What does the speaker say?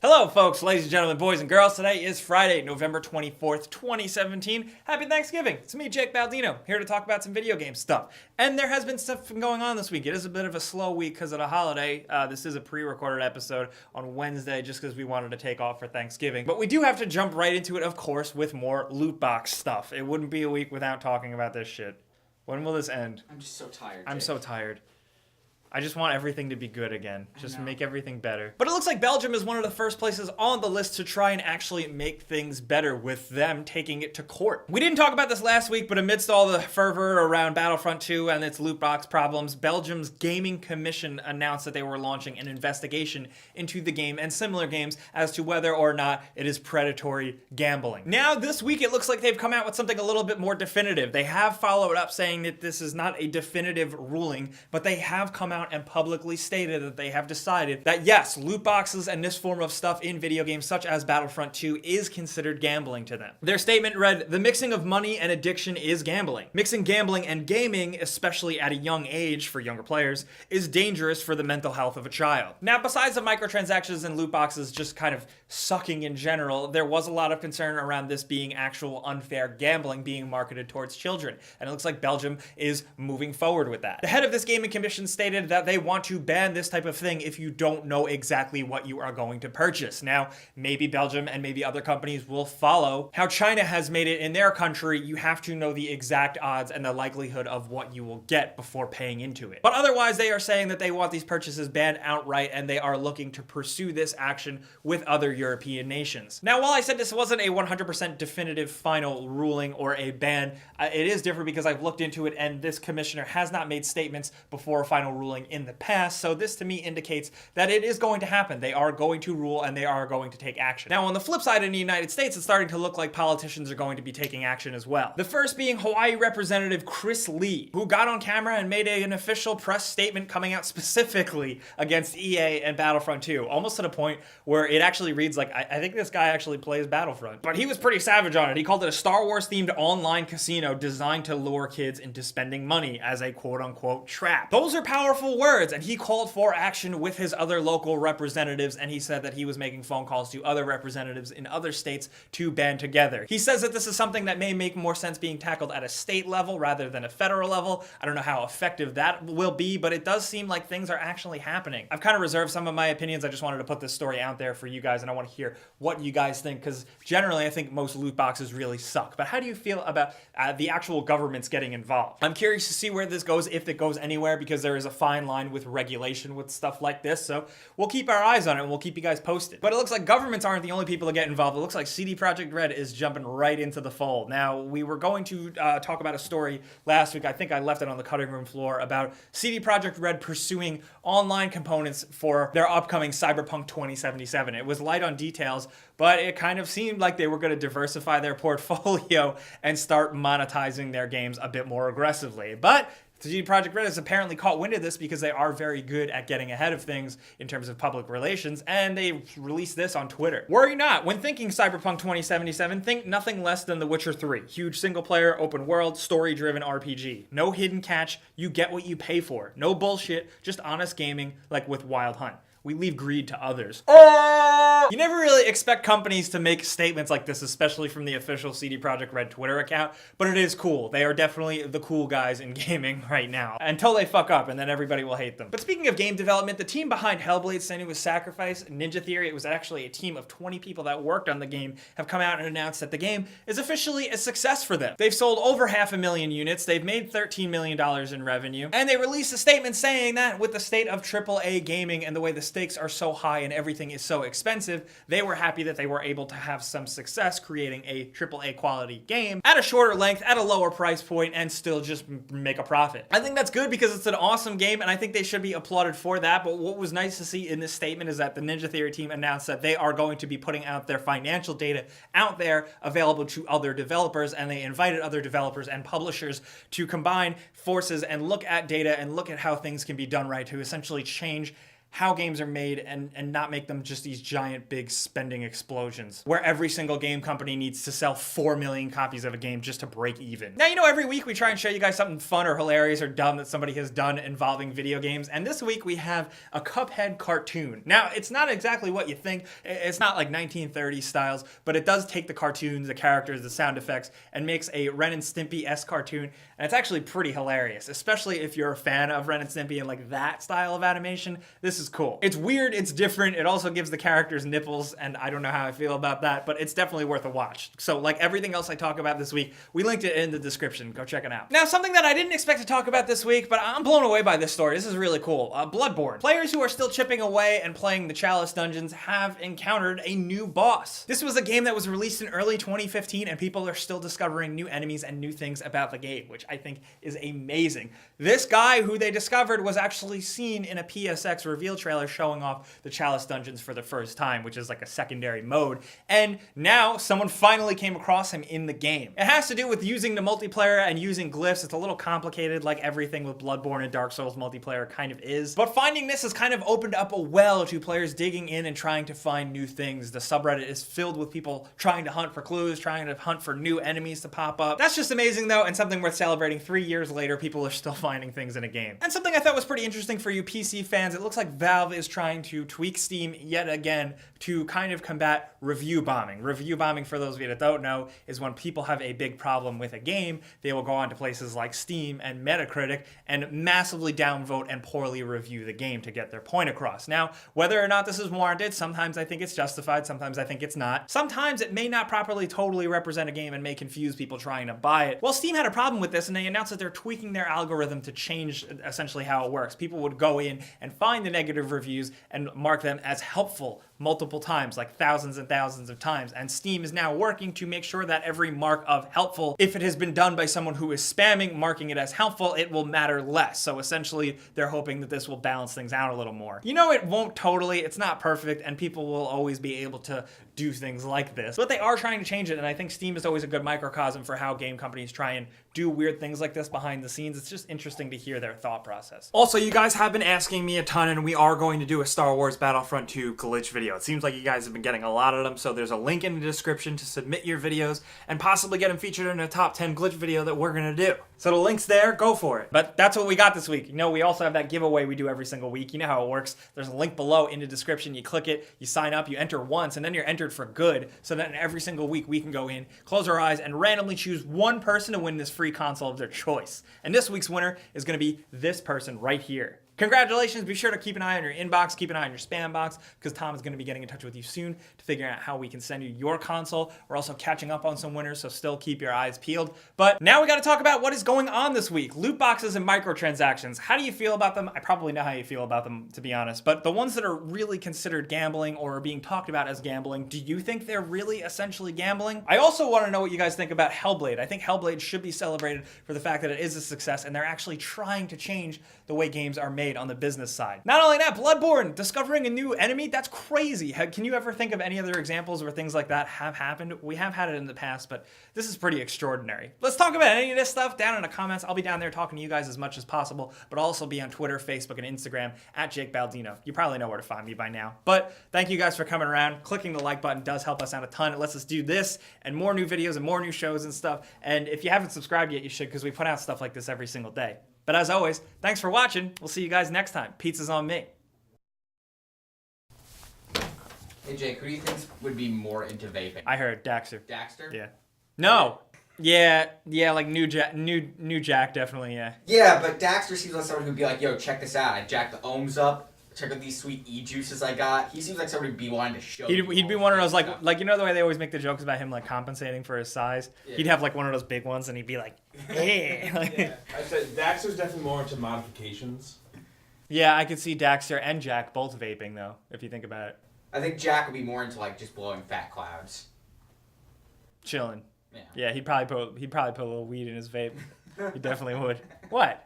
Hello folks, ladies and gentlemen, boys and girls. Today is Friday, November 24th, 2017. Happy Thanksgiving. It's me, Jake Baldino, here to talk about some video game stuff. And there has been stuff going on this week. It is a bit of a slow week because of the holiday. This is a pre-recorded episode on Wednesday just because we wanted to take off for Thanksgiving. But we do have to jump right into it, of course, with more loot box stuff. It wouldn't be a week without talking about this shit. When will this end? I'm just so tired, I'm Jake. so tired. I just want everything to be good again. Just make everything better. But it looks like Belgium is one of the first places on the list to try and actually make things better with them taking it to court. We didn't talk about this last week, but amidst all the fervor around Battlefront 2 and its loot box problems, Belgium's Gaming Commission announced that they were launching an investigation into the game and similar games as to whether or not it is predatory gambling. Now, this week, it looks like they've come out with something a little bit more definitive. They have followed up saying that this is not a definitive ruling, but they have come out and publicly stated that they have decided that yes, loot boxes and this form of stuff in video games such as Battlefront 2 is considered gambling to them. Their statement read, "The mixing of money and addiction is gambling. Mixing gambling and gaming, especially at a young age for younger players, is dangerous for the mental health of a child." Now, besides the microtransactions and loot boxes just kind of sucking in general, there was a lot of concern around this being actual unfair gambling being marketed towards children. And it looks like Belgium is moving forward with that. The head of this gaming commission stated that they want to ban this type of thing if you don't know exactly what you are going to purchase. Now, maybe Belgium and maybe other companies will follow how China has made it in their country. You have to know the exact odds and the likelihood of what you will get before paying into it. But otherwise, they are saying that they want these purchases banned outright, and they are looking to pursue this action with other European nations. Now, while I said this wasn't a 100% definitive final ruling or a ban, it is different because I've looked into it, and this commissioner has not made statements before a final ruling in the past, so this to me indicates that it is going to happen. They are going to rule and they are going to take action. Now, on the flip side, in the United States, it's starting to look like politicians are going to be taking action as well. The first being Hawaii Representative Chris Lee, who got on camera and made an official press statement coming out specifically against EA and Battlefront 2, almost to the point where it actually reads like, I think this guy actually plays Battlefront. But he was pretty savage on it. He called it a Star Wars-themed online casino designed to lure kids into spending money as a quote-unquote trap. Those are powerful words, and he called for action with his other local representatives, and he said that he was making phone calls to other representatives in other states to band together. He says that this is something that may make more sense being tackled at a state level rather than a federal level. I don't know how effective that will be, but it does seem like things are actually happening. I've kind of reserved some of my opinions. I just wanted to put this story out there for you guys, and I want to hear what you guys think, because generally I think most loot boxes really suck. But how do you feel about the actual governments getting involved? I'm curious to see where this goes, if it goes anywhere, because there is a fine line with regulation with stuff like this, so we'll keep our eyes on it and we'll keep you guys posted. But it looks like governments aren't the only people to get involved. It looks like CD Projekt Red is jumping right into the fold. Now, we were going to talk about a story last week, I think I left it on the cutting room floor, about CD Projekt Red pursuing online components for their upcoming Cyberpunk 2077. It was light on details, but it kind of seemed like they were going to diversify their portfolio and start monetizing their games a bit more aggressively. But CD Projekt Red has apparently caught wind of this because they are very good at getting ahead of things in terms of public relations, and they released this on Twitter. Worry not, when thinking Cyberpunk 2077, think nothing less than The Witcher 3. Huge single-player, open-world, story-driven RPG. No hidden catch, you get what you pay for. No bullshit, just honest gaming like with Wild Hunt. We leave greed to others. You never really expect companies to make statements like this, especially from the official CD Projekt Red Twitter account, but it is cool. They are definitely the cool guys in gaming right now, until they fuck up, and then everybody will hate them. But speaking of game development, the team behind Hellblade: Senua's Sacrifice, Ninja Theory, it was actually a team of 20 people that worked on the game, have come out and announced that the game is officially a success for them. They've sold over 500,000 units, they've made $13 million in revenue, and they released a statement saying that with the state of AAA gaming and the way the stakes are so high and everything is so expensive, they were happy that they were able to have some success creating a AAA quality game at a shorter length, at a lower price point, and still just make a profit. I think that's good because it's an awesome game, and I think they should be applauded for that. But what was nice to see in this statement is that the Ninja Theory team announced that they are going to be putting out their financial data out there available to other developers, and they invited other developers and publishers to combine forces and look at data and look at how things can be done right to essentially change how games are made and not make them just these giant, big spending explosions where every single game company needs to sell 4 million copies of a game just to break even. Now, you know, every week we try and show you guys something fun or hilarious or dumb that somebody has done involving video games, and this week we have a Cuphead cartoon. Now, it's not exactly what you think. It's not like 1930s styles, but it does take the cartoons, the characters, the sound effects, and makes a Ren and Stimpy-esque cartoon, and it's actually pretty hilarious, especially if you're a fan of Ren and Stimpy and like that style of animation. This is cool. It's weird, it's different, it also gives the characters nipples, and I don't know how I feel about that, but it's definitely worth a watch. So like everything else I talk about this week, we linked it in the description. Go check it out. Now, something that I didn't expect to talk about this week, but I'm blown away by this story. This is really cool. Bloodborne. Players who are still chipping away and playing the Chalice dungeons have encountered a new boss. This was a game that was released in early 2015, and people are still discovering new enemies and new things about the game, which I think is amazing. This guy who they discovered was actually seen in a PSX reveal trailer showing off the Chalice dungeons for the first time, which is like a secondary mode, and now someone finally came across him in the game. It has to do with using the multiplayer and using glyphs. It's a little complicated, like everything with Bloodborne and Dark Souls multiplayer kind of is, but finding this has kind of opened up a well to players digging in and trying to find new things. The subreddit is filled with people trying to hunt for clues, trying to hunt for new enemies to pop up. That's just amazing though, and something worth celebrating. 3 years later, people are still finding things in a game. And something I thought was pretty interesting for you PC fans, it looks like Valve is trying to tweak Steam yet again to kind of combat review bombing. Review bombing, for those of you that don't know, is when people have a big problem with a game, they will go on to places like Steam and Metacritic and massively downvote and poorly review the game to get their point across. Now, whether or not this is warranted, sometimes I think it's justified, sometimes I think it's not. Sometimes it may not properly totally represent a game and may confuse people trying to buy it. Well, Steam had a problem with this, and they announced that they're tweaking their algorithm to change essentially how it works. People would go in and find the negative reviews and mark them as helpful multiple times, like thousands and thousands of times. And Steam is now working to make sure that every mark of helpful, if it has been done by someone who is spamming, marking it as helpful, it will matter less. So essentially, they're hoping that this will balance things out a little more. You know, it won't totally, it's not perfect, and people will always be able to do things like this, but they are trying to change it, and I think Steam is always a good microcosm for how game companies try and do weird things like this behind the scenes. It's just interesting to hear their thought process. Also, you guys have been asking me a ton, and we are going to do a Star Wars Battlefront 2 glitch video. It seems like you guys have been getting a lot of them, so there's a link in the description to submit your videos and possibly get them featured in a top 10 glitch video that we're gonna do. So the link's there, go for it. But that's what we got this week. You know, we also have that giveaway we do every single week. You know how it works. There's a link below in the description. You click it, you sign up, you enter once, and then you're entered for good. So then every single week we can go in, close our eyes, and randomly choose one person to win this free console of their choice. And this week's winner is gonna be this person right here. Congratulations, be sure to keep an eye on your inbox, keep an eye on your spam box, because Tom is going to be getting in touch with you soon to figure out how we can send you your console. We're also catching up on some winners, so still keep your eyes peeled. But now we got to talk about what is going on this week. Loot boxes and microtransactions. How do you feel about them? I probably know how you feel about them, to be honest, but the ones that are really considered gambling or are being talked about as gambling, do you think they're really essentially gambling? I also want to know what you guys think about Hellblade. I think Hellblade should be celebrated for the fact that it is a success, and they're actually trying to change the way games are made on the business side. Not only that, Bloodborne, discovering a new enemy, that's crazy. Can you ever think of any other examples where things like that have happened? We have had it in the past, but this is pretty extraordinary. Let's talk about any of this stuff down in the comments. I'll be down there talking to you guys as much as possible, but I'll also be on Twitter, Facebook, and Instagram at Jake Baldino. You probably know where to find me by now. But thank you guys for coming around. Clicking the like button does help us out a ton. It lets us do this and more new videos and more new shows and stuff. And if you haven't subscribed yet, you should, because we put out stuff like this every single day. But as always, thanks for watching. We'll see you guys next time. Pizza's on me. Hey Jake, who do you think would be more into vaping? I heard Daxter. Daxter? Yeah. No. Yeah, like new Jack, definitely, yeah. Yeah, but Daxter seems like someone who'd be like, yo, check this out. I jacked the ohms up. Check out these sweet E-juices I got. He seems like somebody who'd be wanting to show He'd be one of those, like, you know the way they always make the jokes about him, like, compensating for his size? Yeah. He'd have, like, one of those big ones, and he'd be like, hey. Yeah. I said Daxter's definitely more into modifications. Yeah, I could see Daxter and Jack both vaping, though, if you think about it. I think Jack would be more into, like, just blowing fat clouds. Chilling. Yeah. Yeah, he'd probably put a little weed in his vape. He definitely would. What?